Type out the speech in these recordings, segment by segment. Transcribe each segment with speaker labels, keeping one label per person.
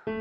Speaker 1: Hey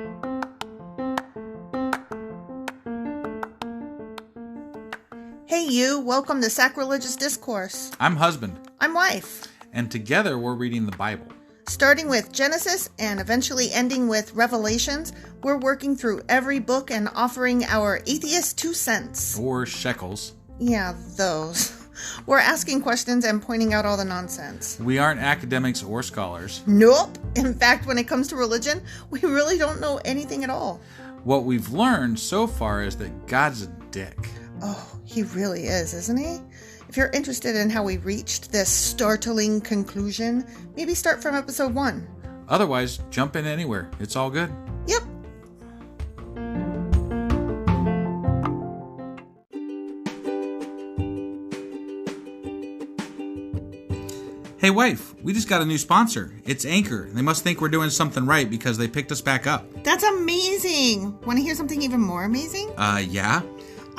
Speaker 1: you, welcome to Sacrilegious Discourse.
Speaker 2: I'm husband.
Speaker 1: I'm wife.
Speaker 2: And together we're reading the Bible.
Speaker 1: Starting with Genesis and eventually ending with Revelations, we're working through every book and offering our atheist 2 cents.
Speaker 2: Or shekels.
Speaker 1: Yeah, those. We're asking questions and pointing out all the nonsense.
Speaker 2: We aren't academics or scholars.
Speaker 1: Nope. In fact, when it comes to religion, we really don't know anything at all.
Speaker 2: What we've learned so far is that God's a dick.
Speaker 1: Oh, he really is, isn't he? If you're interested in how we reached this startling conclusion, maybe start from episode 1.
Speaker 2: Otherwise, jump in anywhere. It's all good.
Speaker 1: Yep.
Speaker 2: Hey wife, we just got a new sponsor. It's Anchor. They must think we're doing something right because they picked us back up.
Speaker 1: That's amazing. Want to hear something even more amazing?
Speaker 2: Yeah?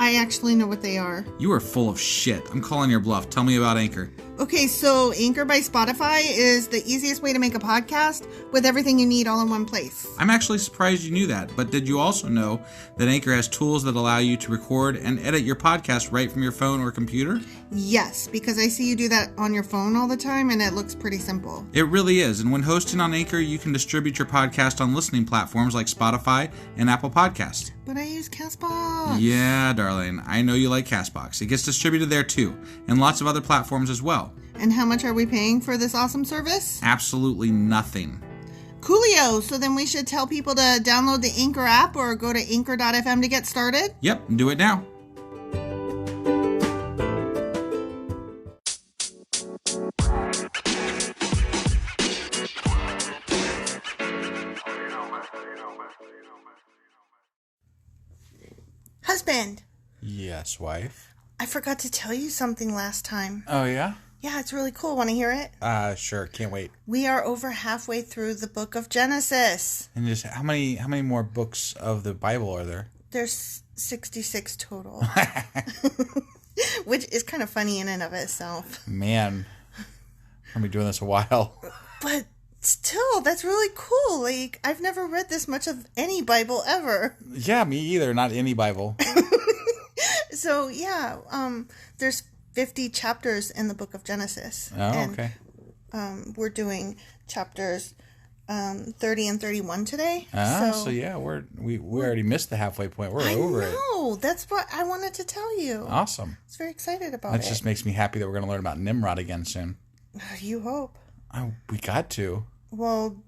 Speaker 1: I actually know what they are.
Speaker 2: You are full of shit. I'm calling your bluff. Tell me about Anchor.
Speaker 1: Okay, so Anchor by Spotify is the easiest way to make a podcast with everything you need all in one place.
Speaker 2: I'm actually surprised you knew that, but did you also know that Anchor has tools that allow you to record and edit your podcast right from your phone or computer?
Speaker 1: Yes, because I see you do that on your phone all the time and it looks pretty simple.
Speaker 2: It really is, and when hosting on Anchor, you can distribute your podcast on listening platforms like Spotify and Apple Podcasts.
Speaker 1: But I use CastBox.
Speaker 2: Yeah, darling, I know you like CastBox. It gets distributed there too, and lots of other platforms as well.
Speaker 1: And how much are we paying for this awesome service?
Speaker 2: Absolutely nothing.
Speaker 1: Coolio! So then we should tell people to download the Anchor app or go to anchor.fm to get started?
Speaker 2: Yep, do it now.
Speaker 1: Husband!
Speaker 2: Yes, wife?
Speaker 1: I forgot to tell you something last time.
Speaker 2: Oh, yeah?
Speaker 1: Yeah, it's really cool. Want to hear it?
Speaker 2: Sure. Can't wait.
Speaker 1: We are over halfway through the book of Genesis.
Speaker 2: And just how many more books of the Bible are there?
Speaker 1: There's 66 total. Which is kind of funny in and of itself.
Speaker 2: Man, I'm be doing this a while.
Speaker 1: But still, that's really cool. Like, I've never read this much of any Bible ever.
Speaker 2: Yeah, me either. Not any Bible.
Speaker 1: So, yeah, there's 50 chapters in the book of Genesis.
Speaker 2: Oh, and, okay.
Speaker 1: We're doing chapters 30 and 31 today.
Speaker 2: So yeah, we already missed the halfway point. We're over it.
Speaker 1: No, that's what I wanted to tell you.
Speaker 2: Awesome.
Speaker 1: I was very excited about
Speaker 2: it. That just makes me happy that we're going to learn about Nimrod again soon.
Speaker 1: You hope.
Speaker 2: Oh, we got to.
Speaker 1: Well,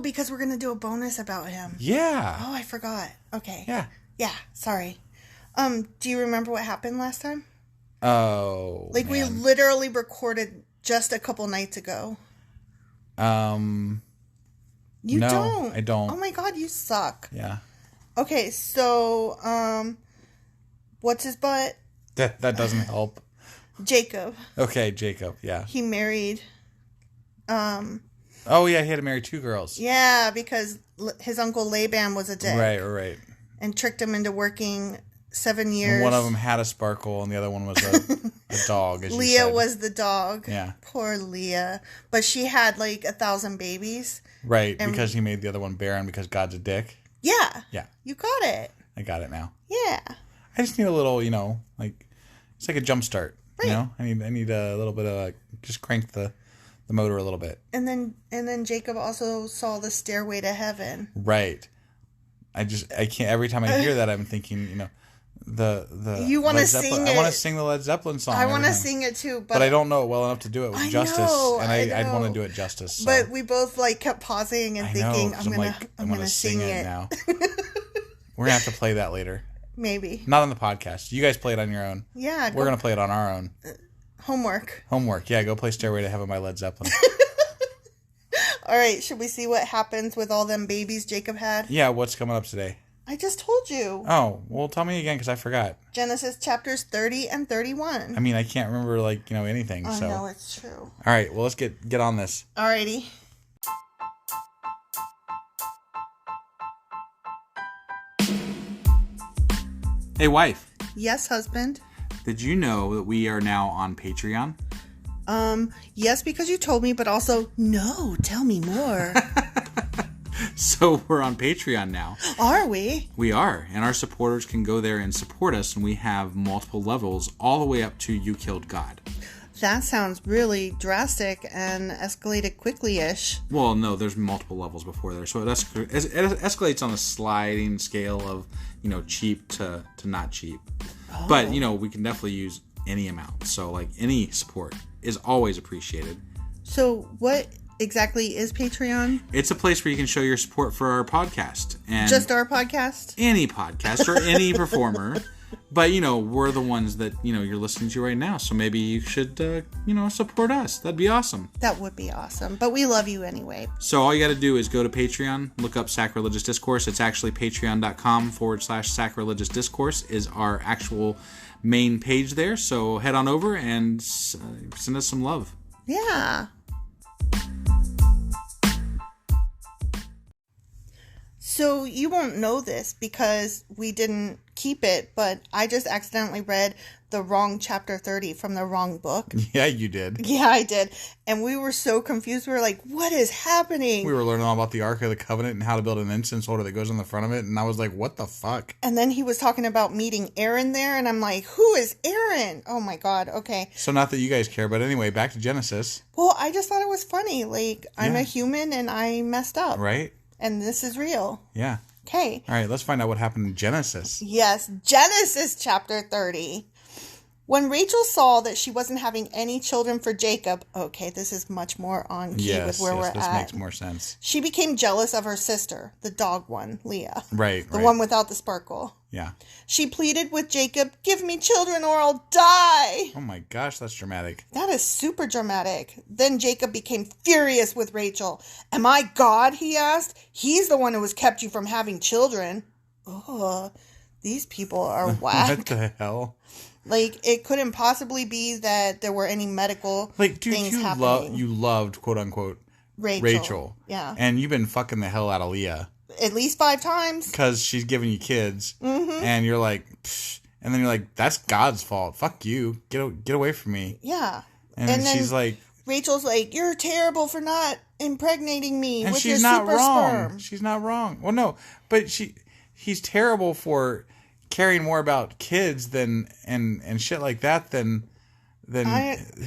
Speaker 1: because we're going to do a bonus about him.
Speaker 2: Yeah.
Speaker 1: Oh, I forgot. Okay.
Speaker 2: Yeah.
Speaker 1: Yeah, sorry. Do you remember what happened last time?
Speaker 2: Oh,
Speaker 1: man. We literally recorded just a couple nights ago.
Speaker 2: You
Speaker 1: no, don't.
Speaker 2: I don't.
Speaker 1: Oh my God, you suck.
Speaker 2: Yeah.
Speaker 1: Okay, so, what's his butt?
Speaker 2: That doesn't help.
Speaker 1: Jacob.
Speaker 2: Okay, Jacob, yeah.
Speaker 1: He married,
Speaker 2: Oh, yeah, he had to marry 2 girls.
Speaker 1: Yeah, because his uncle Laban was a dick.
Speaker 2: Right.
Speaker 1: And tricked him into working 7 years.
Speaker 2: And one of them had a sparkle, and the other one was a dog, as
Speaker 1: Leah was the dog.
Speaker 2: Yeah.
Speaker 1: Poor Leah. But she had, 1,000 babies.
Speaker 2: Right, because he made the other one barren because God's a dick.
Speaker 1: Yeah.
Speaker 2: Yeah.
Speaker 1: You got it.
Speaker 2: I got it now.
Speaker 1: Yeah.
Speaker 2: I just need a little, it's like a jump start.
Speaker 1: Right.
Speaker 2: I need a little bit of, just crank the motor a little bit.
Speaker 1: And then Jacob also saw the stairway to heaven.
Speaker 2: Right. I can't, every time I hear that, I'm thinking, the
Speaker 1: you want to sing it.
Speaker 2: I want to sing the Led Zeppelin song.
Speaker 1: I want to sing it too,
Speaker 2: but I don't know it well enough to do it with justice. I'd want to do it justice. So.
Speaker 1: But we both kept pausing and thinking, I'm gonna sing it
Speaker 2: now. We're gonna have to play that later.
Speaker 1: Maybe.
Speaker 2: Not on the podcast. You guys play it on your own.
Speaker 1: Yeah.
Speaker 2: We're gonna play it on our own.
Speaker 1: Homework.
Speaker 2: Yeah, go play Stairway to Heaven by Led Zeppelin.
Speaker 1: All right, should we see what happens with all them babies Jacob had?
Speaker 2: Yeah, what's coming up today?
Speaker 1: I just told you.
Speaker 2: Oh, well, tell me again because I forgot.
Speaker 1: Genesis chapters 30 and 31.
Speaker 2: I mean, I can't remember, anything.
Speaker 1: Oh,
Speaker 2: so.
Speaker 1: no, it's true.
Speaker 2: All right, well, let's get on this.
Speaker 1: Alrighty.
Speaker 2: Hey, wife.
Speaker 1: Yes, husband.
Speaker 2: Did you know that we are now on Patreon?
Speaker 1: Yes, because you told me, but also, no, tell me more.
Speaker 2: So we're on Patreon now.
Speaker 1: Are we?
Speaker 2: We are. And our supporters can go there and support us. And we have multiple levels all the way up to You Killed God.
Speaker 1: That sounds really drastic and escalated quickly-ish.
Speaker 2: Well, no, there's multiple levels before there. So it escalates on a sliding scale of, cheap to not cheap. Oh. But, we can definitely use any amount. So, like, any support is always appreciated.
Speaker 1: So what exactly is Patreon?
Speaker 2: It's a place where you can show your support for our podcast. And
Speaker 1: just our podcast?
Speaker 2: Any podcast or any performer. But, we're the ones that, you're listening to right now. So maybe you should, support us. That'd be awesome.
Speaker 1: That would be awesome. But we love you anyway.
Speaker 2: So all you got to do is go to Patreon, look up Sacrilegious Discourse. It's actually patreon.com/sacrilegious discourse is our actual main page there. So head on over and send us some love.
Speaker 1: Yeah. So you won't know this because we didn't keep it, but I just accidentally read the wrong chapter 30 from the wrong book.
Speaker 2: Yeah, you did.
Speaker 1: Yeah, I did. And we were so confused. We were like, what is happening?
Speaker 2: We were learning all about the Ark of the Covenant and how to build an incense holder that goes on the front of it. And I was like, what the fuck?
Speaker 1: And then he was talking about meeting Aaron there. And I'm like, who is Aaron? Oh my God. Okay.
Speaker 2: So not that you guys care, but anyway, back to Genesis.
Speaker 1: Well, I just thought it was funny. Like, I'm a human and I messed up.
Speaker 2: Right.
Speaker 1: And this is real.
Speaker 2: Yeah.
Speaker 1: Okay.
Speaker 2: All right, let's find out what happened in Genesis.
Speaker 1: Yes, Genesis chapter 30. When Rachel saw that she wasn't having any children for Jacob, okay, this is much more on key with where we're at.
Speaker 2: This makes more sense.
Speaker 1: She became jealous of her sister, the dog one, Leah.
Speaker 2: Right,
Speaker 1: The one without the sparkle.
Speaker 2: Yeah.
Speaker 1: She pleaded with Jacob, give me children or I'll die.
Speaker 2: Oh my gosh, that's dramatic.
Speaker 1: That is super dramatic. Then Jacob became furious with Rachel. Am I God, he asked. He's the one who has kept you from having children. Oh, these people are whack.
Speaker 2: What the hell?
Speaker 1: Like, it couldn't possibly be that there were any medical things happening.
Speaker 2: You loved, quote unquote, Rachel.
Speaker 1: Yeah.
Speaker 2: And you've been fucking the hell out of Leah.
Speaker 1: At least 5 times.
Speaker 2: Because she's giving you kids.
Speaker 1: Mm-hmm.
Speaker 2: And you're like, psh, and then you're like, that's God's fault. Fuck you. Get away from me.
Speaker 1: Yeah.
Speaker 2: And then she's like,
Speaker 1: Rachel's like, you're terrible for not impregnating me with your
Speaker 2: not
Speaker 1: super
Speaker 2: wrong.
Speaker 1: sperm.
Speaker 2: She's not wrong. Well, no, but he's terrible for caring more about kids and shit like that than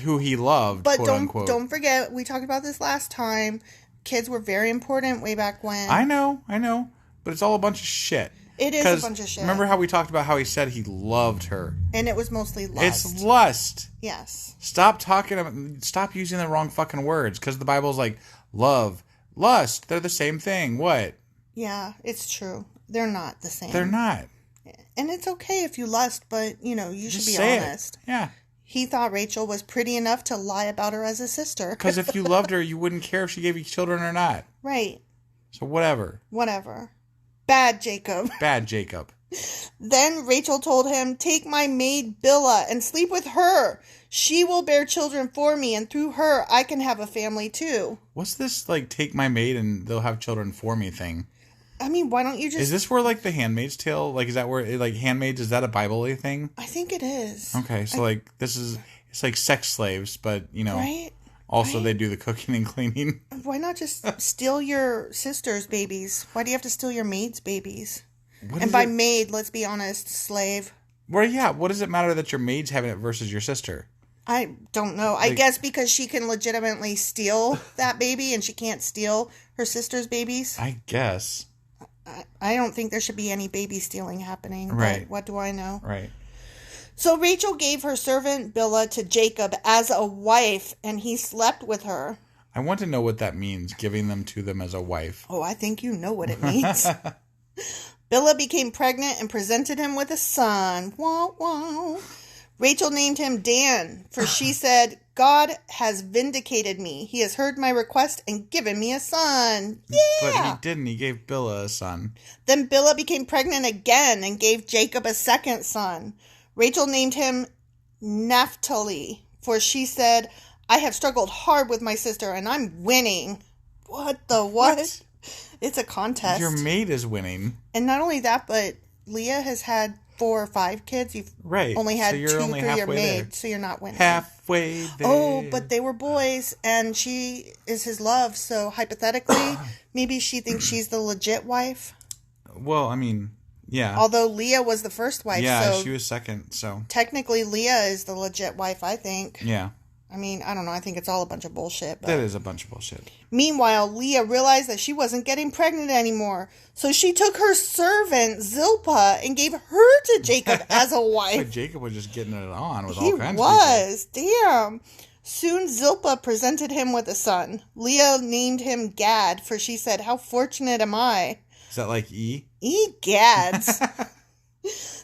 Speaker 2: who he loved,
Speaker 1: but
Speaker 2: quote unquote.
Speaker 1: Don't forget, we talked about this last time. Kids were very important way back when.
Speaker 2: I know, but it's all a bunch of shit.
Speaker 1: It is a bunch of shit.
Speaker 2: Remember how we talked about how he said he loved her?
Speaker 1: And it was mostly lust.
Speaker 2: It's lust.
Speaker 1: Yes.
Speaker 2: Stop using the wrong fucking words, because the Bible's like love, lust. They're the same thing. What?
Speaker 1: Yeah, it's true. They're not the same.
Speaker 2: They're not.
Speaker 1: And it's okay if you lust, but, you should be honest.
Speaker 2: Yeah.
Speaker 1: He thought Rachel was pretty enough to lie about her as a sister.
Speaker 2: Because if you loved her, you wouldn't care if she gave you children or not.
Speaker 1: Right.
Speaker 2: So whatever.
Speaker 1: Bad Jacob. Then Rachel told him, take my maid Bilhah and sleep with her. She will bear children for me, and through her I can have a family too.
Speaker 2: What's this, like, take my maid and they'll have children for me thing?
Speaker 1: I mean, why don't you just...
Speaker 2: Is this where, like, the Handmaid's Tale, like, is that where, like, Handmaids, is that a Bible-y thing?
Speaker 1: I think it is.
Speaker 2: Okay, so, it's like sex slaves, but,
Speaker 1: Right?
Speaker 2: Also they do the cooking and cleaning.
Speaker 1: Why not just steal your sister's babies? Why do you have to steal your maid's babies? And by maid, let's be honest, slave.
Speaker 2: Well, yeah, what does it matter that your maid's having it versus your sister?
Speaker 1: I don't know. I guess because she can legitimately steal that baby and she can't steal her sister's babies.
Speaker 2: I guess.
Speaker 1: I don't think there should be any baby stealing happening.
Speaker 2: Right.
Speaker 1: But what do I know?
Speaker 2: Right.
Speaker 1: So Rachel gave her servant Bilhah to Jacob as a wife, and he slept with her.
Speaker 2: I want to know what that means, giving them to them as a wife.
Speaker 1: Oh, I think you know what it means. Bilhah became pregnant and presented him with a son. Wah, wah. Rachel named him Dan, for she said, God has vindicated me. He has heard my request and given me a son. Yeah!
Speaker 2: But he didn't. He gave Bilhah a son.
Speaker 1: Then Bilhah became pregnant again and gave Jacob a second son. Rachel named him Naphtali, for she said, I have struggled hard with my sister and I'm winning. What the what? It's a contest.
Speaker 2: Your maid is winning.
Speaker 1: And not only that, but Leah has had 4 or 5 kids. You've
Speaker 2: right.
Speaker 1: only had
Speaker 2: so you're
Speaker 1: 2
Speaker 2: only
Speaker 1: through your
Speaker 2: halfway
Speaker 1: maid,
Speaker 2: there.
Speaker 1: so you're not winning.
Speaker 2: Halfway there.
Speaker 1: Oh, but they were boys, and she is his love, so hypothetically, maybe she thinks she's the legit wife.
Speaker 2: Well, I mean, yeah.
Speaker 1: Although Leah was the first wife,
Speaker 2: yeah,
Speaker 1: so
Speaker 2: she was second, so.
Speaker 1: technically Leah is the legit wife, I think.
Speaker 2: Yeah.
Speaker 1: I mean, I don't know. I think it's all a bunch of bullshit. But...
Speaker 2: That is a bunch of bullshit.
Speaker 1: Meanwhile, Leah realized that she wasn't getting pregnant anymore. So she took her servant, Zilpah, and gave her to Jacob as a wife.
Speaker 2: But Jacob was just getting it on with
Speaker 1: He
Speaker 2: all kinds
Speaker 1: was. Damn. Soon Zilpah presented him with a son. Leah named him Gad, for she said, "How fortunate am I?"
Speaker 2: Is that like E?
Speaker 1: Gads.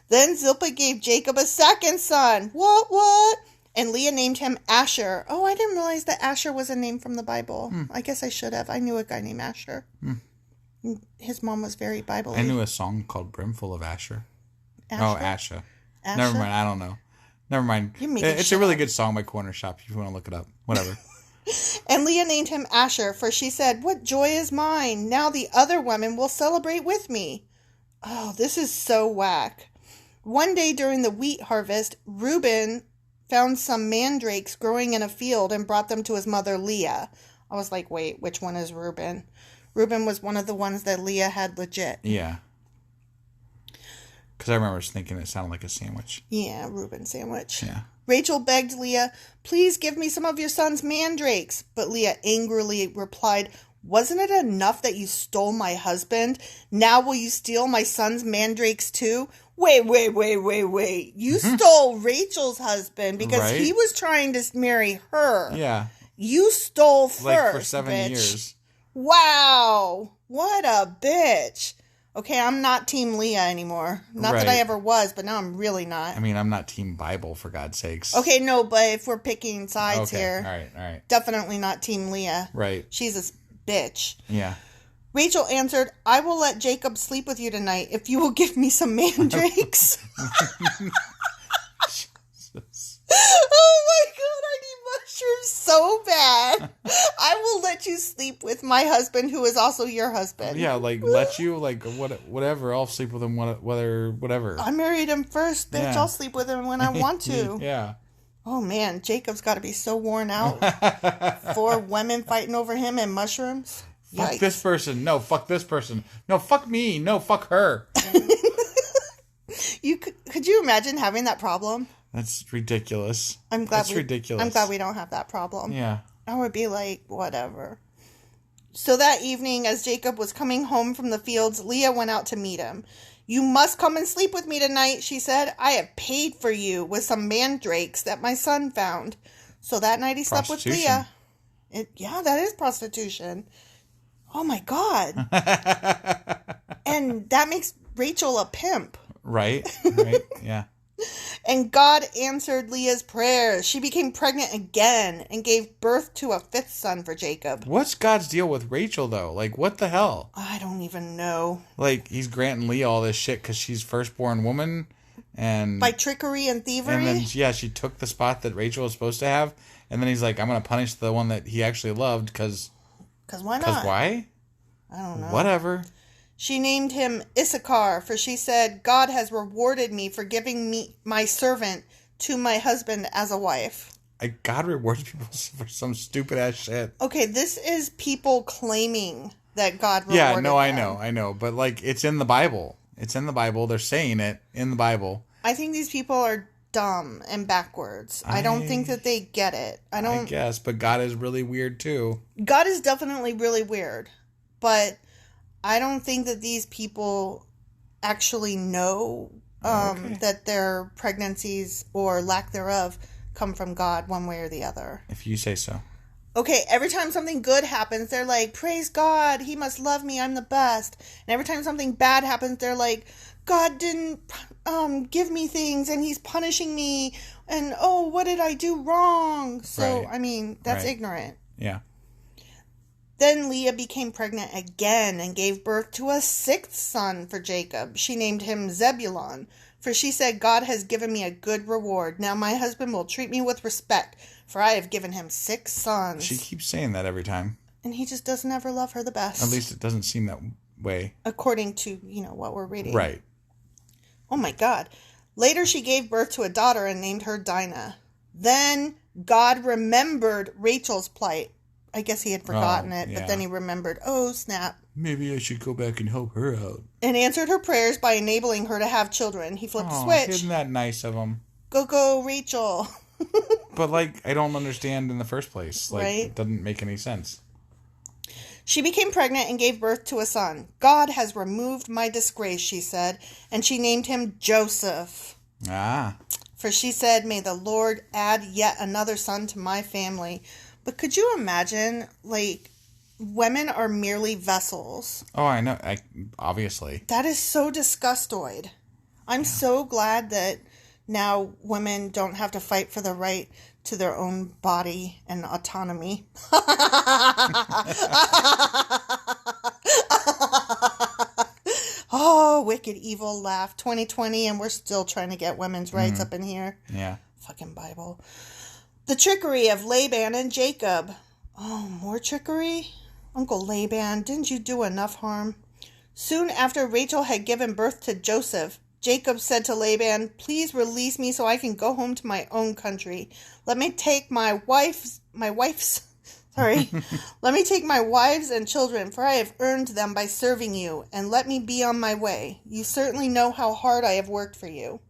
Speaker 1: Then Zilpah gave Jacob a second son. What? And Leah named him Asher. Oh, I didn't realize that Asher was a name from the Bible. I guess I should have. I knew a guy named Asher. His mom was very Bible-y.
Speaker 2: I knew a song called Brimful of Asher.
Speaker 1: Asher?
Speaker 2: Oh, Asha. Never mind. I don't know. Never mind. It's a really good song by Corner Shop if you want to look it up. Whatever.
Speaker 1: And Leah named him Asher, for she said, "What joy is mine! Now the other women will celebrate with me." Oh, this is so whack. One day during the wheat harvest, Reuben found some mandrakes growing in a field and brought them to his mother Leah. I was like, wait, which one is Reuben? Reuben was one of the ones that Leah had legit.
Speaker 2: Yeah. Because I remember thinking it sounded like a sandwich.
Speaker 1: Yeah, Reuben sandwich.
Speaker 2: Yeah.
Speaker 1: Rachel begged Leah, "Please give me some of your son's mandrakes." But Leah angrily replied, "Wasn't it enough that you stole my husband? Now will you steal my son's mandrakes too?" Wait. You stole Rachel's husband because he was trying to marry her.
Speaker 2: Yeah.
Speaker 1: You stole first,
Speaker 2: like for 7
Speaker 1: bitch.
Speaker 2: years.
Speaker 1: Wow. What a bitch. Okay, I'm not Team Leah anymore. Not that I ever was, but now I'm really not.
Speaker 2: I mean, I'm not Team Bible, for God's sakes.
Speaker 1: Okay, no, but if we're picking sides here.
Speaker 2: All right.
Speaker 1: Definitely not Team Leah.
Speaker 2: Right.
Speaker 1: She's a bitch.
Speaker 2: Yeah.
Speaker 1: Rachel answered, "I will let Jacob sleep with you tonight if you will give me some mandrakes." Oh my god, I need mushrooms so bad. "I will let you sleep with my husband, who is also your husband."
Speaker 2: Yeah, like, let you, like, whatever. I'll sleep with him, whatever.
Speaker 1: I married him first, bitch.
Speaker 2: Yeah.
Speaker 1: I'll sleep with him when I want to.
Speaker 2: Yeah.
Speaker 1: Oh man, Jacob's got to be so worn out. 4 women fighting over him and mushrooms.
Speaker 2: Fuck this person. No, fuck this person. No, fuck me. No, fuck her.
Speaker 1: Could you imagine having that problem?
Speaker 2: That's ridiculous.
Speaker 1: Ridiculous. I'm glad we don't have that problem.
Speaker 2: Yeah.
Speaker 1: I would be like, whatever. So that evening, as Jacob was coming home from the fields, Leah went out to meet him. "You must come and sleep with me tonight," she said. "I have paid for you with some mandrakes that my son found." So that night he slept with Leah. Yeah, that is prostitution. Oh my God. And that makes Rachel a pimp.
Speaker 2: Right. Yeah.
Speaker 1: And God answered Leah's prayers. She became pregnant again and gave birth to a 5th son for Jacob.
Speaker 2: What's God's deal with Rachel, though? Like, what the hell?
Speaker 1: I don't even know.
Speaker 2: Like, he's granting Leah all this shit because she's firstborn woman, and
Speaker 1: by trickery and thievery.
Speaker 2: And then, yeah, she took the spot that Rachel was supposed to have, and then he's like, "I'm going to punish the one that he actually loved because
Speaker 1: why not?
Speaker 2: Because why?
Speaker 1: I don't know.
Speaker 2: Whatever."
Speaker 1: She named him Issachar, for she said, "God has rewarded me for giving me my servant to my husband as a wife."
Speaker 2: God rewards people for some stupid ass shit.
Speaker 1: Okay, this is people claiming that God rewarded
Speaker 2: them.
Speaker 1: Yeah,
Speaker 2: I know. But, like, it's in the Bible. It's in the Bible. They're saying it in the Bible.
Speaker 1: I think these people are dumb and backwards. I don't think that they get it. I
Speaker 2: guess, but God is really weird, too.
Speaker 1: God is definitely really weird. But I don't think that these people actually know that their pregnancies or lack thereof come from God one way or the other.
Speaker 2: If you say so.
Speaker 1: Okay, every time something good happens, they're like, "Praise God, he must love me, I'm the best." And every time something bad happens, they're like, "God didn't give me things and he's punishing me. And, oh, what did I do wrong?" So,
Speaker 2: right.
Speaker 1: I mean, that's ignorant.
Speaker 2: Yeah.
Speaker 1: Then Leah became pregnant again and gave birth to a 6th son for Jacob. She named him Zebulon, for she said, "God has given me a good reward. Now my husband will treat me with respect, for I have given him 6 sons."
Speaker 2: She keeps saying that every time.
Speaker 1: And he just doesn't ever love her the best.
Speaker 2: At least it doesn't seem that way.
Speaker 1: According to, what we're reading.
Speaker 2: Right.
Speaker 1: Oh my God. Later she gave birth to a daughter and named her Dinah. Then God remembered Rachel's plight. I guess he had forgotten it, but then he remembered. Oh, snap.
Speaker 2: Maybe I should go back and help her out.
Speaker 1: And answered her prayers by enabling her to have children. He flipped the switch.
Speaker 2: Isn't that nice of him?
Speaker 1: Go, Rachel.
Speaker 2: But, I don't understand in the first place.
Speaker 1: Right?
Speaker 2: It doesn't make any sense.
Speaker 1: She became pregnant and gave birth to a son. God has removed my disgrace, she said, and she named him Joseph. For she said, may the Lord add yet another son to my family. But could you imagine, women are merely vessels.
Speaker 2: Oh, I know. Obviously.
Speaker 1: That is so disgustoid. I'm so glad that now women don't have to fight for the right to their own body and autonomy. Oh, wicked, evil laugh. 2020, and we're still trying to get women's rights up in here.
Speaker 2: Yeah.
Speaker 1: Fucking Bible. The trickery of Laban and Jacob. Oh, more trickery? Uncle Laban, didn't you do enough harm? Soon after Rachel had given birth to Joseph, Jacob said to Laban, please release me so I can go home to my own country. Let me take my wives and children, for I have earned them by serving you, and let me be on my way. You certainly know how hard I have worked for you.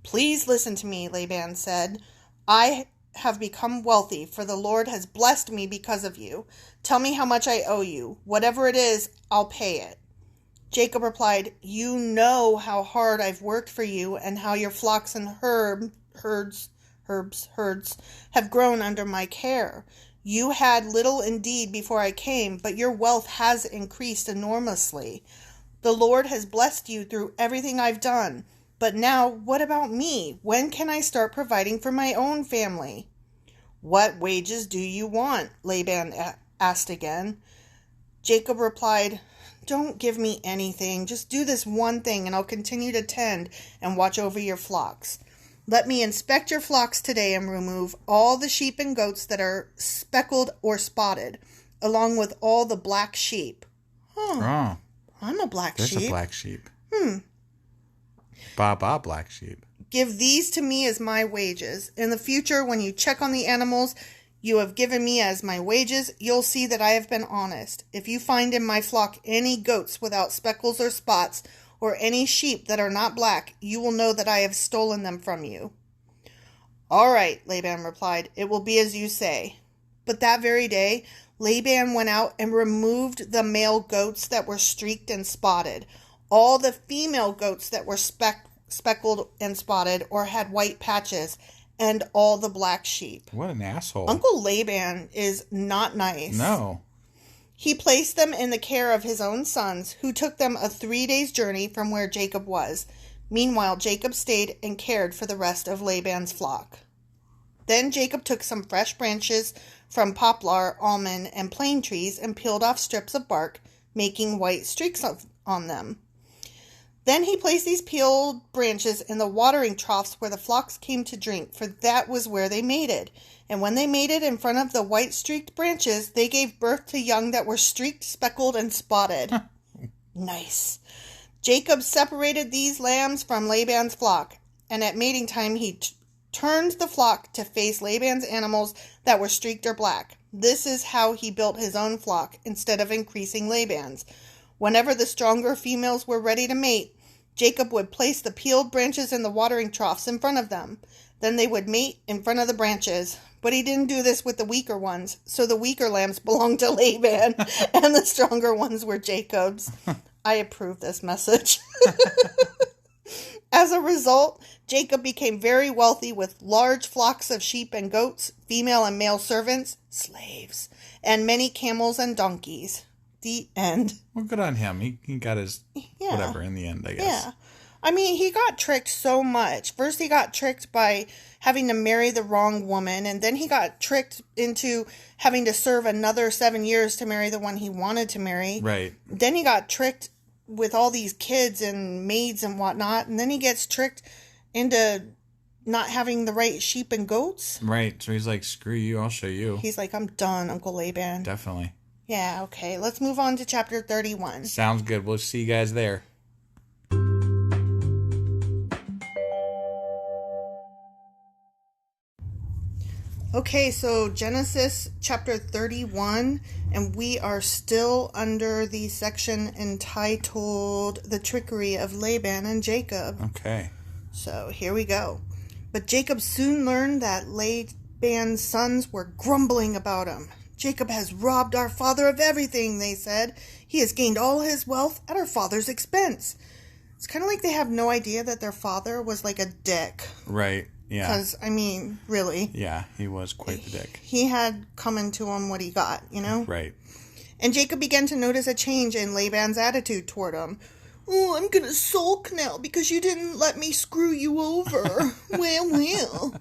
Speaker 1: Please listen to me, Laban said. I have become wealthy, for the Lord has blessed me because of you. Tell me how much I owe you. Whatever it is, I'll pay it. Jacob replied, you know how hard I've worked for you, and how your flocks and herds have grown under my care. You had little indeed before I came, but your wealth has increased enormously. The Lord has blessed you through everything I've done. But now, what about me? When can I start providing for my own family? What wages do you want? Laban asked again. Jacob replied, don't give me anything. Just do this one thing, and I'll continue to tend and watch over your flocks. Let me inspect your flocks today and remove all the sheep and goats that are speckled or spotted, along with all the black sheep. Oh, I'm a black sheep.
Speaker 2: There's a black sheep. Black sheep.
Speaker 1: Give these to me as my wages. In the future, when you check on the animals you have given me as my wages, you'll see that I have been honest. If you find in my flock any goats without speckles or spots, or any sheep that are not black, you will know that I have stolen them from you. All right, Laban replied, it will be as you say. But that very day, Laban went out and removed the male goats that were streaked and spotted, all the female goats that were speckled and spotted or had white patches, and all the black sheep.
Speaker 2: What an asshole.
Speaker 1: Uncle Laban is not nice.
Speaker 2: No.
Speaker 1: He placed them in the care of his own sons, who took them a 3 days' journey from where Jacob was. Meanwhile, Jacob stayed and cared for the rest of Laban's flock. Then Jacob took some fresh branches from poplar, almond, and plane trees and peeled off strips of bark, making white streaks on them. Then he placed these peeled branches in the watering troughs where the flocks came to drink, for that was where they mated. And when they mated in front of the white-streaked branches, they gave birth to young that were streaked, speckled, and spotted. Nice. Jacob separated these lambs from Laban's flock, and at mating time he turned the flock to face Laban's animals that were streaked or black. This is how he built his own flock, instead of increasing Laban's. Whenever the stronger females were ready to mate, Jacob would place the peeled branches in the watering troughs in front of them. Then they would mate in front of the branches. But he didn't do this with the weaker ones, so the weaker lambs belonged to Laban, and the stronger ones were Jacob's. I approve this message. As a result, Jacob became very wealthy with large flocks of sheep and goats, female and male servants, slaves, and many camels and donkeys. The end.
Speaker 2: Well, good on him. He got his whatever in the end, I guess.
Speaker 1: Yeah. I mean, he got tricked so much. First, he got tricked by having to marry the wrong woman, and then he got tricked into having to serve another 7 years to marry the one he wanted to marry.
Speaker 2: Right.
Speaker 1: Then he got tricked with all these kids and maids and whatnot, and then he gets tricked into not having the right sheep and goats.
Speaker 2: Right. So he's like, screw you, I'll show you.
Speaker 1: He's like, I'm done, Uncle Laban.
Speaker 2: Definitely.
Speaker 1: Yeah, okay. Let's move on to chapter 31.
Speaker 2: Sounds good. We'll see you guys there.
Speaker 1: Okay, so Genesis chapter 31, and we are still under the section entitled The Trickery of Laban and Jacob.
Speaker 2: Okay.
Speaker 1: So here we go. But Jacob soon learned that Laban's sons were grumbling about him. Jacob has robbed our father of everything, they said. He has gained all his wealth at our father's expense. It's kind of like they have no idea that their father was like a dick.
Speaker 2: Right. Yeah.
Speaker 1: Because, I mean, really.
Speaker 2: Yeah, he was quite the dick.
Speaker 1: He had coming to him what he got, you know?
Speaker 2: Right.
Speaker 1: And Jacob began to notice a change in Laban's attitude toward him. Oh, I'm going to sulk now because you didn't let me screw you over. Well.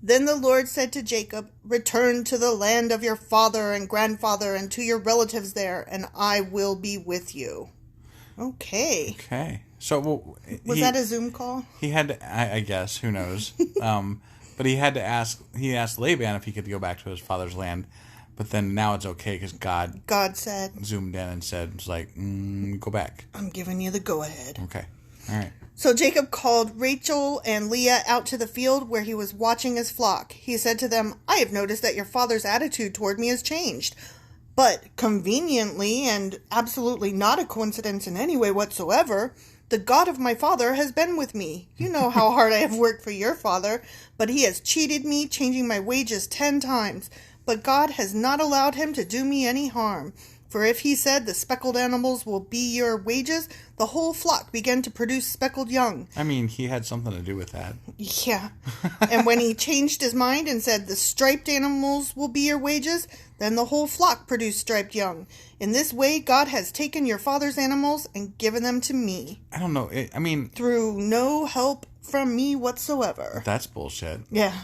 Speaker 1: Then the Lord said to Jacob, return to the land of your father and grandfather and to your relatives there, and I will be with you. Okay.
Speaker 2: Okay. So
Speaker 1: was that a Zoom call?
Speaker 2: He had to, I guess, who knows? But he asked Laban if he could go back to his father's land, but then now it's okay because God
Speaker 1: said,
Speaker 2: zoomed in and said, it's like, go back.
Speaker 1: I'm giving you the go-ahead.
Speaker 2: Okay. All right.
Speaker 1: So Jacob called Rachel and Leah out to the field where he was watching his flock. He said to them, I have noticed that your father's attitude toward me has changed. But conveniently, and absolutely not a coincidence in any way whatsoever, the God of my father has been with me. You know how hard I have worked for your father, but he has cheated me, changing my wages 10 times. But God has not allowed him to do me any harm. For if he said the speckled animals will be your wages, the whole flock began to produce speckled young.
Speaker 2: I mean, he had something to do with that.
Speaker 1: Yeah. And when he changed his mind and said the striped animals will be your wages, then the whole flock produced striped young. In this way, God has taken your father's animals and given them to me.
Speaker 2: I don't know.
Speaker 1: Through no help from me whatsoever.
Speaker 2: That's bullshit.
Speaker 1: Yeah.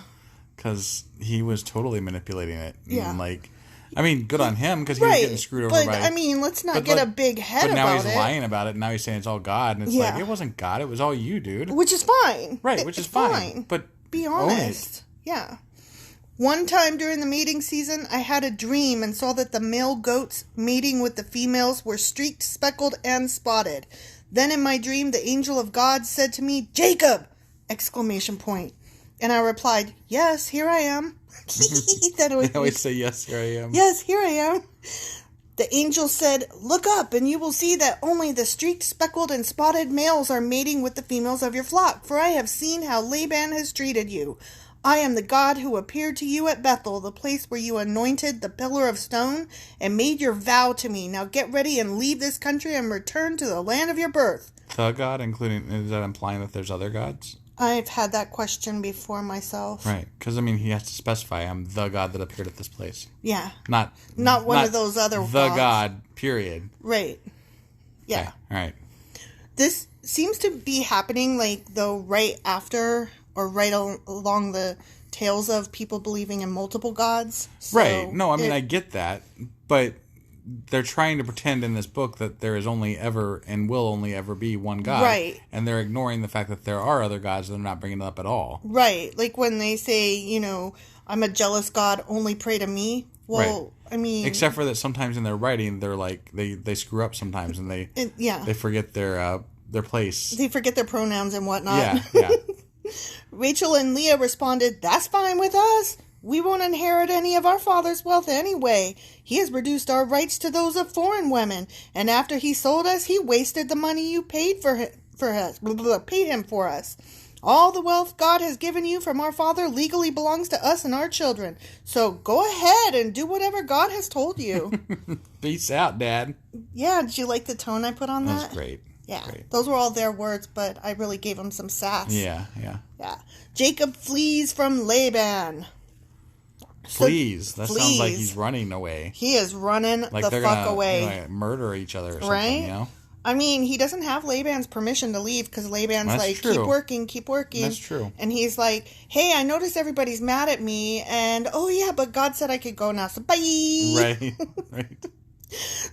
Speaker 2: Because he was totally manipulating it.
Speaker 1: Yeah.
Speaker 2: And good on him because he was getting screwed over by...
Speaker 1: let's not get a big head about it.
Speaker 2: But now he's lying about it, and now he's saying it's all God, and it's like, it wasn't God, it was all you, dude.
Speaker 1: Which is fine.
Speaker 2: Right, which is fine. But
Speaker 1: be honest. Yeah. One time during the mating season, I had a dream and saw that the male goats mating with the females were streaked, speckled, and spotted. Then in my dream, the angel of God said to me, Jacob! ! And I replied, yes, here I am.
Speaker 2: They always say, yes, here I am.
Speaker 1: Yes, here I am. The angel said, look up, and you will see that only the streaked, speckled, and spotted males are mating with the females of your flock, for I have seen how Laban has treated you. I am the God who appeared to you at Bethel, the place where you anointed the pillar of stone, and made your vow to me. Now get ready and leave this country and return to the land of your birth.
Speaker 2: The God, is that implying that there's other gods?
Speaker 1: I've had that question before myself.
Speaker 2: Right, because he has to specify, I'm the God that appeared at this place.
Speaker 1: Yeah.
Speaker 2: Not
Speaker 1: one of those other
Speaker 2: the
Speaker 1: gods.
Speaker 2: God, period.
Speaker 1: Right. Yeah.
Speaker 2: Okay. All right.
Speaker 1: This seems to be happening, right after or right along the tails of people believing in multiple gods. So
Speaker 2: right. No, I get that, but they're trying to pretend in this book that there is only ever and will only ever be one God.
Speaker 1: Right.
Speaker 2: And they're ignoring the fact that there are other gods that they're not bringing it up at all.
Speaker 1: Right. Like when they say, I'm a jealous God, only pray to me. Well, right.
Speaker 2: Except for that sometimes in their writing, they're like, they screw up sometimes and they forget their place.
Speaker 1: They forget their pronouns and whatnot.
Speaker 2: Yeah.
Speaker 1: Rachel and Leah responded, that's fine with us. We won't inherit any of our father's wealth anyway. He has reduced our rights to those of foreign women, and after he sold us, he wasted the money you paid paid him for us. All the wealth God has given you from our father legally belongs to us and our children. So go ahead and do whatever God has told you.
Speaker 2: Peace out, Dad.
Speaker 1: Yeah, did you like the tone I put on that?
Speaker 2: That was great.
Speaker 1: Yeah, those were all their words, but I really gave them some sass.
Speaker 2: Yeah.
Speaker 1: Jacob flees from Laban.
Speaker 2: Please. That sounds like he's running away.
Speaker 1: He is running
Speaker 2: like
Speaker 1: the fuck away.
Speaker 2: Gonna murder each other or something,
Speaker 1: He doesn't have Laban's permission to leave because Laban's
Speaker 2: true.
Speaker 1: keep working.
Speaker 2: That's true.
Speaker 1: And he's like, hey, I noticed everybody's mad at me, and but God said I could go now, so bye.
Speaker 2: Right.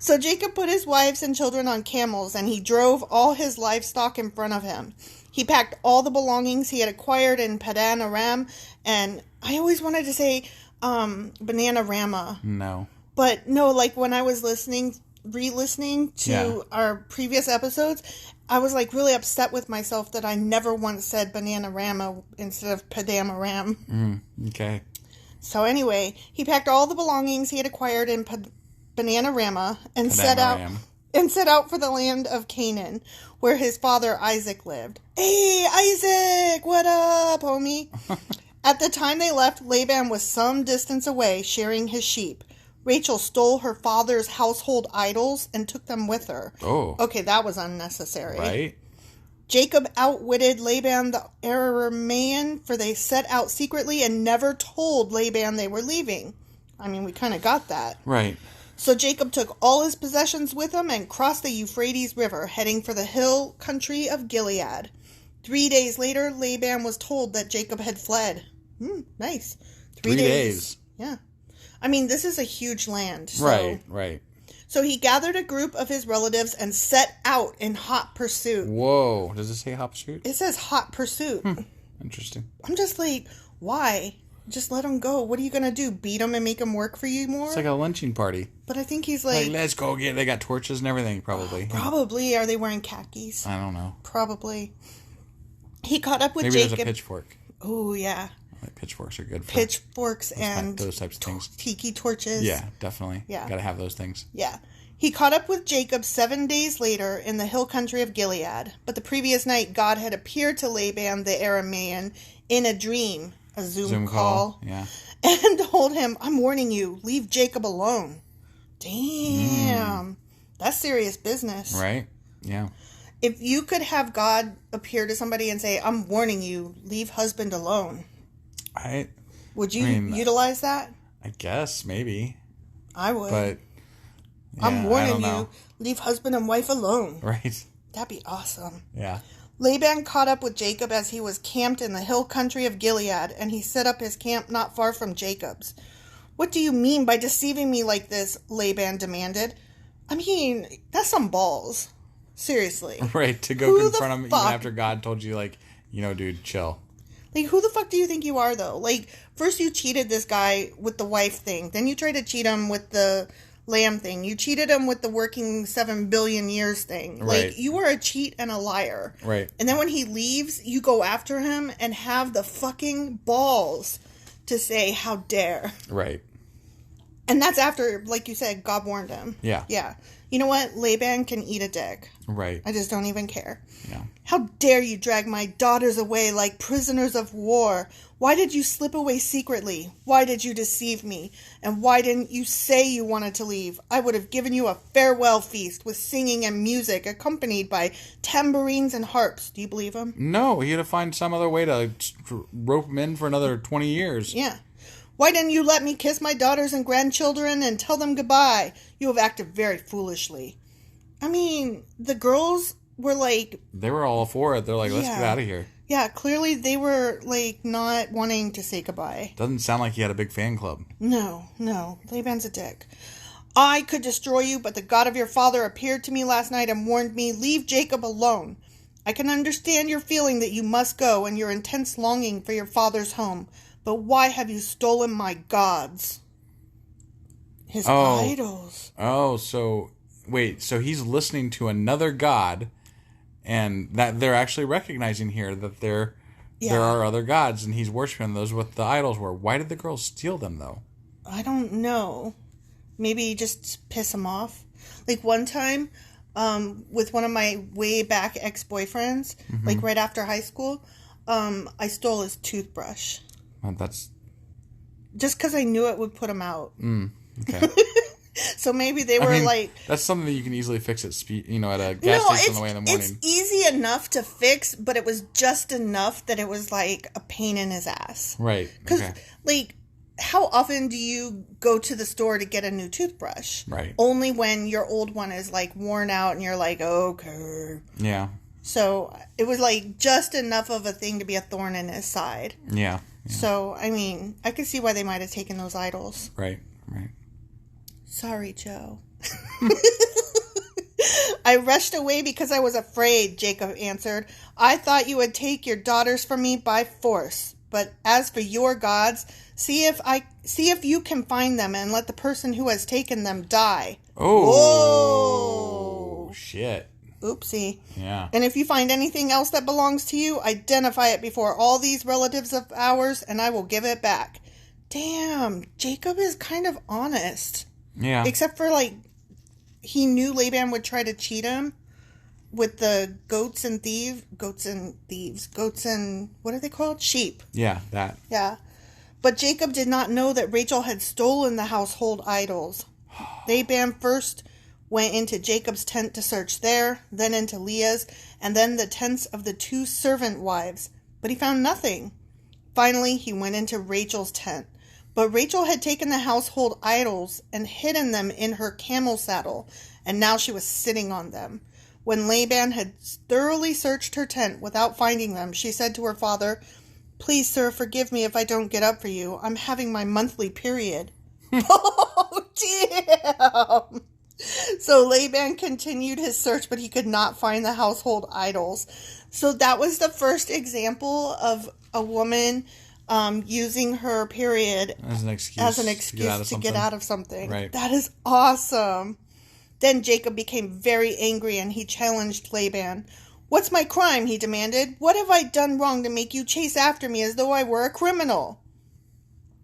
Speaker 1: So Jacob put his wives and children on camels, and he drove all his livestock in front of him. He packed all the belongings he had acquired in Padan Aram, and I always wanted to say Banana Rama.
Speaker 2: No.
Speaker 1: But no, when I was re-listening to our previous episodes, I was really upset with myself that I never once said Banana Rama instead of Padam Aram.
Speaker 2: Okay.
Speaker 1: So anyway, he packed all the belongings he had acquired in Bananarama and set out for the land of Canaan, where his father Isaac lived. Hey, Isaac! What up, homie? At the time they left, Laban was some distance away, shearing his sheep. Rachel stole her father's household idols and took them with her.
Speaker 2: Oh.
Speaker 1: Okay, that was unnecessary.
Speaker 2: Right.
Speaker 1: Jacob outwitted Laban the Aramean, for they set out secretly and never told Laban they were leaving. I mean, we kind of got that.
Speaker 2: Right.
Speaker 1: So Jacob took all his possessions with him and crossed the Euphrates River, heading for the hill country of Gilead. 3 days later, Laban was told that Jacob had fled. Nice. 3 days. Yeah. I mean, this is a huge land. So.
Speaker 2: Right.
Speaker 1: So he gathered a group of his relatives and set out in hot pursuit.
Speaker 2: Whoa. Does it say hot pursuit?
Speaker 1: It says hot pursuit.
Speaker 2: Interesting.
Speaker 1: I'm just like, why? Just let him go. What are you going to do? Beat him and make him work for you more?
Speaker 2: It's like a lynching party.
Speaker 1: But I think he's like...
Speaker 2: let's go get... They got torches and everything, probably.
Speaker 1: Probably. Are they wearing khakis?
Speaker 2: I don't know.
Speaker 1: Probably. He caught up with
Speaker 2: Maybe
Speaker 1: Jacob.
Speaker 2: There's a pitchfork.
Speaker 1: Oh, yeah.
Speaker 2: Like pitchforks are good for...
Speaker 1: Pitchforks and...
Speaker 2: those types of things.
Speaker 1: Tiki torches.
Speaker 2: Yeah, definitely.
Speaker 1: Yeah.
Speaker 2: Gotta have those things.
Speaker 1: Yeah. He caught up with Jacob 7 days later in the hill country of Gilead. But the previous night, God had appeared to Laban the Aramean in a dream, a Zoom call.
Speaker 2: Yeah.
Speaker 1: And told him, I'm warning you, leave Jacob alone. Damn. That's serious business.
Speaker 2: Right? Yeah.
Speaker 1: If you could have God appear to somebody and say, I'm warning you, leave husband alone. Would you utilize that?
Speaker 2: I guess, maybe.
Speaker 1: I would.
Speaker 2: But... yeah,
Speaker 1: I'm warning you, leave husband and wife alone.
Speaker 2: Right.
Speaker 1: That'd be awesome.
Speaker 2: Yeah.
Speaker 1: Laban caught up with Jacob as he was camped in the hill country of Gilead, and he set up his camp not far from Jacob's. What do you mean by deceiving me like this? Laban demanded. I mean, that's some balls. Seriously.
Speaker 2: Right, to go confront him even after God told you, like, dude, chill.
Speaker 1: Like, who the fuck do you think you are, though? Like, first you cheated this guy with the wife thing. Then you tried to cheat him with the lamb thing. You cheated him with the working 7 billion years thing.
Speaker 2: Right.
Speaker 1: Like, you are a cheat and a liar.
Speaker 2: Right.
Speaker 1: And then when he leaves, you go after him and have the fucking balls to say, how dare.
Speaker 2: Right.
Speaker 1: And that's after, like you said, God warned him.
Speaker 2: Yeah.
Speaker 1: Yeah. You know what? Laban can eat a dick.
Speaker 2: Right.
Speaker 1: I just don't even care.
Speaker 2: Yeah.
Speaker 1: How dare you drag my daughters away like prisoners of war? Why did you slip away secretly? Why did you deceive me? And why didn't you say you wanted to leave? I would have given you a farewell feast with singing and music accompanied by tambourines and harps. Do you believe him?
Speaker 2: No, he had to find some other way to rope him in for another 20 years.
Speaker 1: Yeah. Why didn't you let me kiss my daughters and grandchildren and tell them goodbye? You have acted very foolishly. I mean, the girls were like...
Speaker 2: they were all for it. They're like, let's get out of here.
Speaker 1: Yeah, clearly they were, like, not wanting to say goodbye.
Speaker 2: Doesn't sound like he had a big fan club.
Speaker 1: No. Laban's a dick. I could destroy you, but the God of your father appeared to me last night and warned me, leave Jacob alone. I can understand your feeling that you must go and your intense longing for your father's home. But why have you stolen my gods? His idols.
Speaker 2: Oh, so... wait, so he's listening to another god, and that they're actually recognizing here that there are other gods, and he's worshiping those what the idols were. Why did the girls steal them, though?
Speaker 1: I don't know. Maybe just piss him off. Like one time, with one of my way back ex-boyfriends, like right after high school, I stole his toothbrush.
Speaker 2: Well, that's...
Speaker 1: just because I knew it would put him out.
Speaker 2: Okay.
Speaker 1: So maybe they were like...
Speaker 2: that's something that you can easily fix at at a gas station on the way in the morning.
Speaker 1: It's easy enough to fix, but it was just enough that it was like a pain in his ass.
Speaker 2: Right.
Speaker 1: Because, like, how often do you go to the store to get a new toothbrush?
Speaker 2: Right.
Speaker 1: Only when your old one is, like, worn out and you're like, okay.
Speaker 2: Yeah.
Speaker 1: So it was, like, just enough of a thing to be a thorn in his side.
Speaker 2: Yeah.
Speaker 1: So, I mean, I could see why they might have taken those idols.
Speaker 2: Right.
Speaker 1: Sorry, Joe. I rushed away because I was afraid, Jacob answered. I thought you would take your daughters from me by force. But as for your gods, see if you can find them and let the person who has taken them die.
Speaker 2: Oh, shit.
Speaker 1: Oopsie.
Speaker 2: Yeah.
Speaker 1: And if you find anything else that belongs to you, identify it before all these relatives of ours, and I will give it back. Damn, Jacob is kind of honest.
Speaker 2: Yeah.
Speaker 1: Except for, like, he knew Laban would try to cheat him with the goats and, what are they called? Sheep.
Speaker 2: Yeah, that.
Speaker 1: Yeah. But Jacob did not know that Rachel had stolen the household idols. Laban first went into Jacob's tent to search there, then into Leah's, and then the tents of the 2 servant wives. But he found nothing. Finally, he went into Rachel's tent. But Rachel had taken the household idols and hidden them in her camel saddle, and now she was sitting on them. When Laban had thoroughly searched her tent without finding them, she said to her father, "Please, sir, forgive me if I don't get up for you. I'm having my monthly period." Oh, damn! So Laban continued his search, but he could not find the household idols. So that was the first example of a woman using her period
Speaker 2: as an excuse
Speaker 1: to get out of something.
Speaker 2: Right.
Speaker 1: That is awesome. Then Jacob became very angry and he challenged Laban. "What's my crime?" he demanded. "What have I done wrong to make you chase after me as though I were a criminal?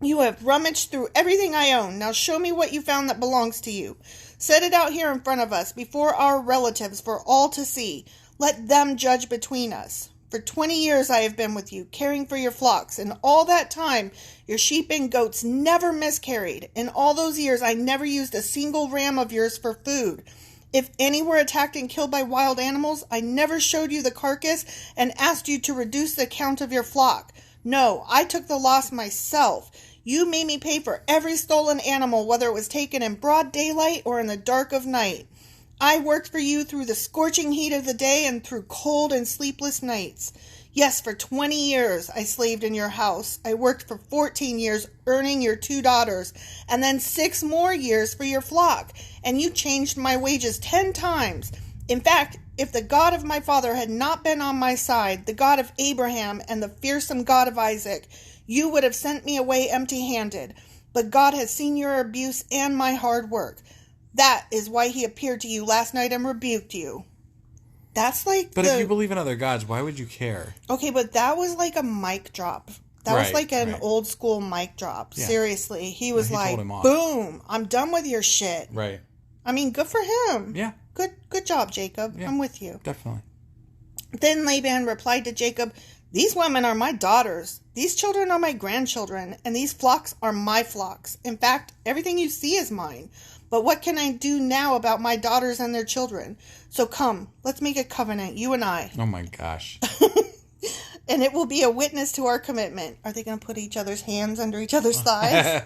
Speaker 1: You have rummaged through everything I own. Now show me what you found that belongs to you. Set it out here in front of us, before our relatives, for all to see. Let them judge between us. For 20 years I have been with you, caring for your flocks, and all that time your sheep and goats never miscarried. In all those years I never used a single ram of yours for food. If any were attacked and killed by wild animals, I never showed you the carcass and asked you to reduce the count of your flock. No, I took the loss myself. You made me pay for every stolen animal, whether it was taken in broad daylight or in the dark of night. I worked for you through the scorching heat of the day and through cold and sleepless nights. Yes, for 20 years I slaved in your house. I worked for 14 years earning your 2 daughters, and then 6 more years for your flock, and you changed my wages 10 times. In fact, if the God of my father had not been on my side, the God of Abraham and the fearsome God of Isaac, you would have sent me away empty-handed. But God has seen your abuse and my hard work. That is why he appeared to you last night and rebuked you." That's like
Speaker 2: But if you believe in other gods, why would you care?
Speaker 1: Okay, but that was like a mic drop. That was like an old school mic drop. Yeah. Seriously. He was like, boom, I'm done with your shit.
Speaker 2: Right.
Speaker 1: I mean, good for him.
Speaker 2: Yeah.
Speaker 1: Good job, Jacob. Yeah, I'm with you.
Speaker 2: Definitely.
Speaker 1: Then Laban replied to Jacob, "These women are my daughters. These children are my grandchildren. And these flocks are my flocks. In fact, everything you see is mine. But what can I do now about my daughters and their children? So come, let's make a covenant, you and I."
Speaker 2: Oh my gosh.
Speaker 1: "And it will be a witness to our commitment." Are they going to put each other's hands under each other's thighs?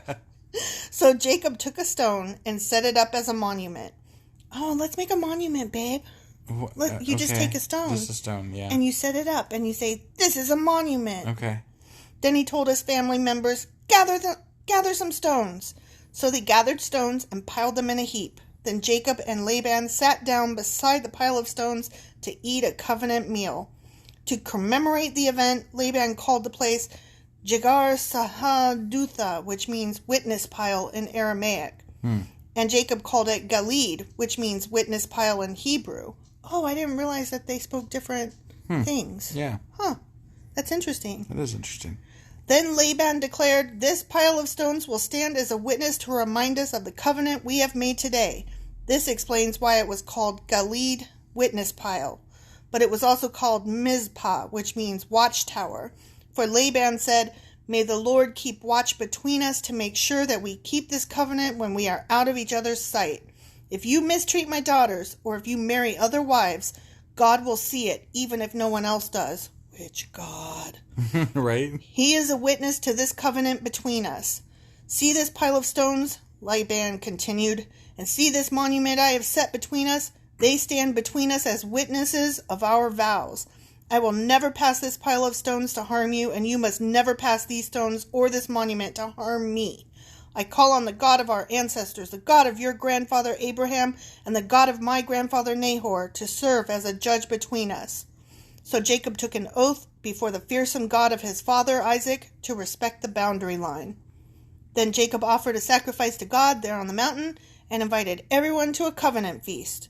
Speaker 1: So Jacob took a stone and set it up as a monument. Oh, let's make a monument, babe. You just take a stone.
Speaker 2: Just a stone, yeah.
Speaker 1: And you set it up and you say, "This is a monument."
Speaker 2: Okay.
Speaker 1: Then he told his family members, gather some stones. So they gathered stones and piled them in a heap. Then Jacob and Laban sat down beside the pile of stones to eat a covenant meal. To commemorate the event, Laban called the place Jagar Sahadutha, which means witness pile in Aramaic. And Jacob called it Galid, which means witness pile in Hebrew. Oh, I didn't realize that they spoke different things.
Speaker 2: Yeah.
Speaker 1: Huh. That's interesting.
Speaker 2: That is interesting.
Speaker 1: Then Laban declared, "This pile of stones will stand as a witness to remind us of the covenant we have made today." This explains why it was called Galid, witness pile. But it was also called Mizpah, which means watchtower. For Laban said, "May the Lord keep watch between us to make sure that we keep this covenant when we are out of each other's sight. If you mistreat my daughters, or if you marry other wives, God will see it, even if no one else does." Which God?
Speaker 2: Right?
Speaker 1: "He is a witness to this covenant between us. See this pile of stones?" Laban continued. "And see this monument I have set between us? They stand between us as witnesses of our vows. I will never pass this pile of stones to harm you, and you must never pass these stones or this monument to harm me. I call on the God of our ancestors, the God of your grandfather Abraham, and the God of my grandfather Nahor, to serve as a judge between us." So Jacob took an oath before the fearsome God of his father Isaac to respect the boundary line. Then Jacob offered a sacrifice to God there on the mountain and invited everyone to a covenant feast.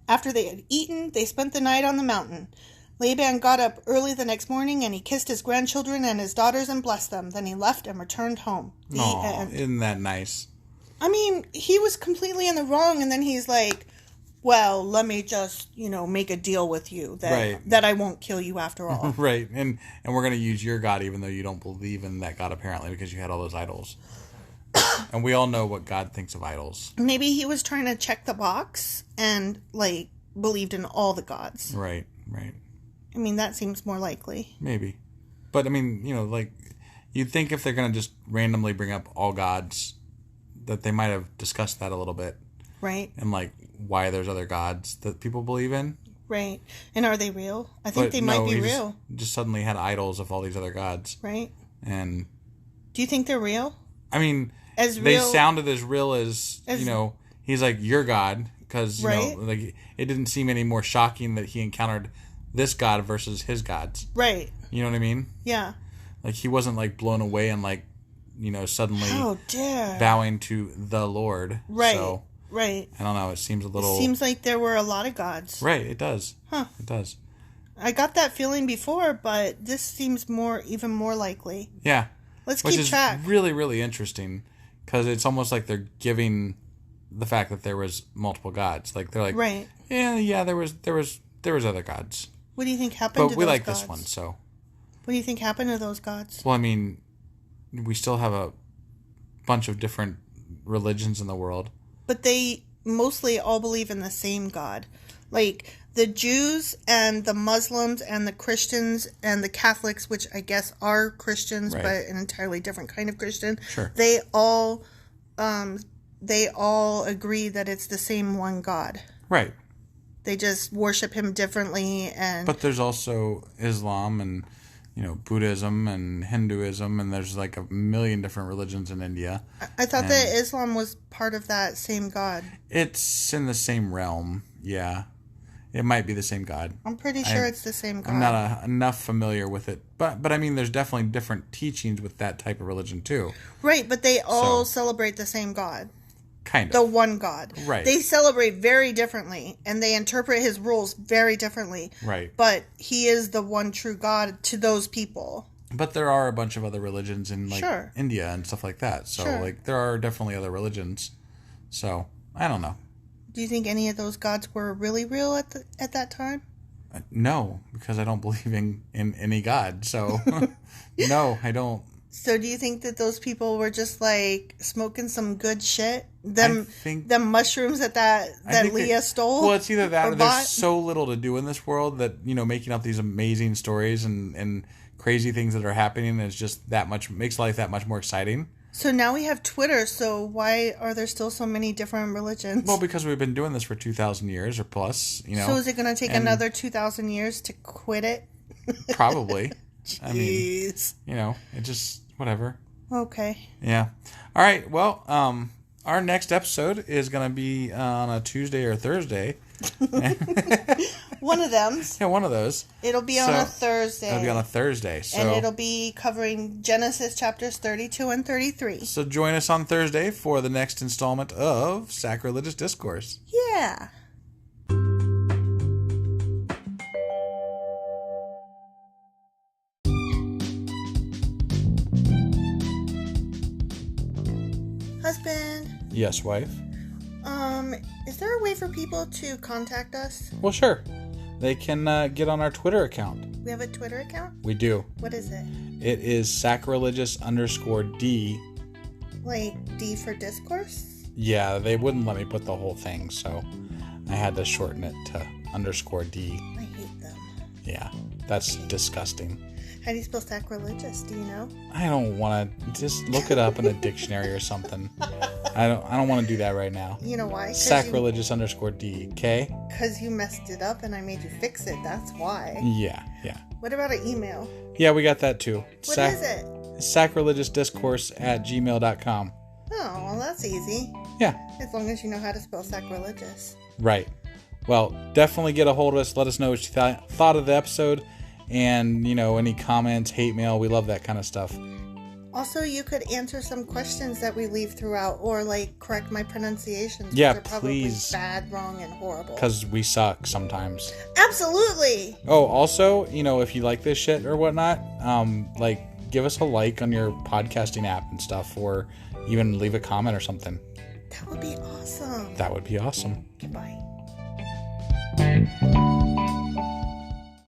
Speaker 1: After they had eaten, they spent the night on the mountain. Laban got up early the next morning, and he kissed his grandchildren and his daughters and blessed them. Then he left and returned home. The end.
Speaker 2: Isn't that nice?
Speaker 1: I mean, he was completely in the wrong, and then he's like, well, let me just, make a deal with you that I won't kill you after all.
Speaker 2: Right. And we're going to use your God even though you don't believe in that God apparently because you had all those idols. And we all know what God thinks of idols.
Speaker 1: Maybe he was trying to check the box and, believed in all the gods.
Speaker 2: Right.
Speaker 1: I mean, that seems more likely.
Speaker 2: Maybe. But, I mean, you'd think if they're going to just randomly bring up all gods, that they might have discussed that a little bit.
Speaker 1: Right.
Speaker 2: And, why there's other gods that people believe in.
Speaker 1: Right. And are they real? I think they might be real.
Speaker 2: Just suddenly had idols of all these other gods.
Speaker 1: Right.
Speaker 2: And...
Speaker 1: Do you think they're real?
Speaker 2: I mean, they sounded as real as he's like, your God. Because, it didn't seem any more shocking that he encountered this God versus his gods. Right. You know what I mean?
Speaker 1: Yeah.
Speaker 2: He wasn't, blown away and, suddenly bowing to the Lord.
Speaker 1: Right.
Speaker 2: So,
Speaker 1: right.
Speaker 2: I don't know. It seems a little...
Speaker 1: It seems like there were a lot of gods.
Speaker 2: Right. It does.
Speaker 1: Huh.
Speaker 2: It does.
Speaker 1: I got that feeling before, but this seems even more likely.
Speaker 2: Yeah.
Speaker 1: Let's keep track.
Speaker 2: Which is really, really interesting because it's almost like they're giving the fact that there was multiple gods. They're like,
Speaker 1: right.
Speaker 2: Yeah, there was other gods.
Speaker 1: What do you think happened to those gods?
Speaker 2: But we like this one, so.
Speaker 1: What do you think happened to those gods?
Speaker 2: Well, I mean, we still have a bunch of different religions in the world.
Speaker 1: But they mostly all believe in the same God. The Jews and the Muslims and the Christians and the Catholics, which I guess are Christians, right. But an entirely different kind of Christian.
Speaker 2: Sure.
Speaker 1: They all agree that it's the same one God.
Speaker 2: Right.
Speaker 1: They just worship him differently.
Speaker 2: But there's also Islam and, Buddhism and Hinduism, and there's a million different religions in India.
Speaker 1: I thought that Islam was part of that same God.
Speaker 2: It's in the same realm, yeah. It might be the same God.
Speaker 1: I'm pretty sure it's the same God.
Speaker 2: I'm not enough familiar with it. But I mean, there's definitely different teachings with that type of religion, too.
Speaker 1: Right, but they all celebrate the same God.
Speaker 2: Kind of.
Speaker 1: The one God.
Speaker 2: Right.
Speaker 1: They celebrate very differently, and they interpret his rules very differently.
Speaker 2: Right.
Speaker 1: But he is the one true God to those people.
Speaker 2: But there are a bunch of other religions in,
Speaker 1: sure.
Speaker 2: India and stuff like that. So,
Speaker 1: sure.
Speaker 2: There are definitely other religions. So, I don't know.
Speaker 1: Do you think any of those gods were really real at that time?
Speaker 2: No, because I don't believe in any God. So, no, I don't.
Speaker 1: So do you think that those people were just smoking some good shit? Them mushrooms that Leah stole?
Speaker 2: Well, it's either that or there's so little to do in this world that, making up these amazing stories and crazy things that are happening is just makes life that much more exciting.
Speaker 1: So now we have Twitter, so why are there still so many different religions?
Speaker 2: Well, because we've been doing this for 2,000 years or plus,
Speaker 1: So is it going to take another 2,000 years to quit it?
Speaker 2: Probably.
Speaker 1: Jeez.
Speaker 2: I mean, it just, whatever.
Speaker 1: Okay.
Speaker 2: Yeah. All right, well, our next episode is going to be on a Tuesday or Thursday.
Speaker 1: One of them.
Speaker 2: Yeah, one of those.
Speaker 1: It'll be on a Thursday.
Speaker 2: It'll be on a Thursday.
Speaker 1: And it'll be covering Genesis chapters 32 and 33.
Speaker 2: So join us on Thursday for the next installment of Sacrilegious Discourse.
Speaker 1: Yeah. Husband.
Speaker 2: Yes, wife.
Speaker 1: Is there a way for people to contact us?
Speaker 2: Well, sure. They can get on our Twitter account.
Speaker 1: We have a Twitter account?
Speaker 2: We do.
Speaker 1: What is it?
Speaker 2: It is sacrilegious_D.
Speaker 1: D for discourse?
Speaker 2: Yeah, they wouldn't let me put the whole thing, so I had to shorten it to _D.
Speaker 1: I hate them.
Speaker 2: Yeah, that's disgusting.
Speaker 1: How do you spell sacrilegious? Do you know?
Speaker 2: I don't want to. Just look it up in a dictionary or something. I don't want to do that right now.
Speaker 1: You know why?
Speaker 2: Sacrilegious_D. Okay?
Speaker 1: Because you messed it up and I made you fix it. That's why.
Speaker 2: Yeah.
Speaker 1: What about an email?
Speaker 2: Yeah, we got that too.
Speaker 1: What is it?
Speaker 2: sacrilegiousdiscourse@gmail.com.
Speaker 1: Oh, well, that's easy.
Speaker 2: Yeah.
Speaker 1: As long as you know how to spell sacrilegious.
Speaker 2: Right. Well, definitely get a hold of us. Let us know what you thought of the episode. And, any comments, hate mail. We love that kind of stuff.
Speaker 1: Also, you could answer some questions that we leave throughout, or like correct my pronunciations.
Speaker 3: Yeah,
Speaker 1: which are probably
Speaker 3: please.
Speaker 1: bad, wrong, and horrible.
Speaker 3: Because we suck sometimes.
Speaker 1: Absolutely.
Speaker 3: Oh, also, if you like this shit or whatnot, give us a like on your podcasting app and stuff, or even leave a comment or something.
Speaker 1: That would be awesome.
Speaker 3: That would be awesome.
Speaker 1: Goodbye.